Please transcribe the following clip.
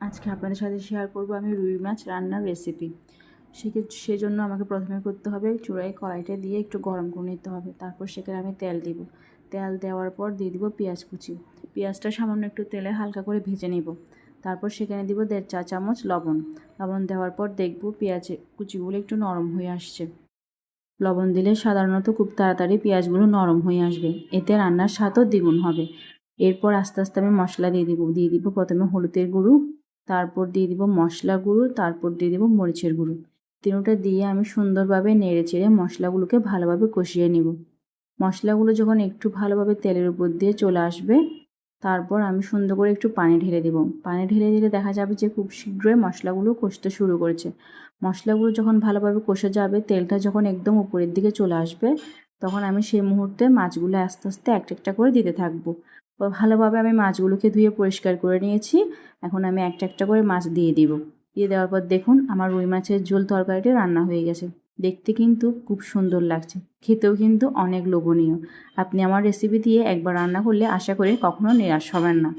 আজকে আপনাদের সাথে শেয়ার করব আমি রুই মাছ রান্নার রেসিপি। সেজন্য আমাকে প্রথমে করতে হবে চুলায় কড়াইটা দিয়ে একটু গরম করে নিতে হবে। তারপর সেখানে আমি তেল দিব। তেল দেওয়ার পর দিয়ে দিব পেঁয়াজ কুচি। পেঁয়াজটা সামান্য একটু তেলে হালকা করে ভেজে নেব। তারপর সেখানে দিব 1.5 চা চামচ লবণ। লবণ দেওয়ার পর দেখব পেঁয়াজ কুচিগুলো একটু নরম হয়ে আসছে। লবণ দিলে সাধারণত খুব তাড়াতাড়ি পেঁয়াজগুলো নরম হয়ে আসবে, এতে রান্নার স্বাদও দ্বিগুণ হবে। এরপর আস্তে আস্তে আমি মশলা দিয়ে দিব প্রথমে হলুদের গুঁড়ো, তারপর দিয়ে দিব মশলা গুঁড়ো, তারপর দিয়ে দিব মরিচের গুঁড়ো। তিনটা দিয়ে আমি সুন্দরভাবে নেড়ে চেড়ে মশলাগুলোকে ভালোভাবে কষিয়ে নেব। মশলাগুলো যখন একটু ভালোভাবে তেলের উপর দিয়ে চলে আসবে, তারপর আমি সুন্দর করে একটু পানি ঢেলে দেব। পানি ঢেলে দিলে দেখা যাবে যে খুব শীঘ্রই মশলাগুলো কষতে শুরু করেছে। মশলাগুলো যখন ভালোভাবে কষে যাবে, তেলটা যখন একদম উপরের দিকে চলে আসবে, তখন আমি সেই মুহূর্তে মাছগুলো আস্তে আস্তে একটা একটা করে দিতে থাকবো। ভালোভাবে আমি মাছগুলোকে ধুয়ে পরিষ্কার করে নিয়েছি। এখন আমি একটা একটা করে মাছ দিয়ে দিব। দিয়ে দেওয়ার পর দেখুন আমার রুই মাছের ঝোল তরকারিটি রান্না হয়ে গেছে। দেখতে কিন্তু খুব সুন্দর লাগছে, খেতেও কিন্তু অনেক লোভনীয়। আপনি আমার রেসিপি দিয়ে একবার রান্না করলে আশা করি কখনো নিরাশ হবেন না।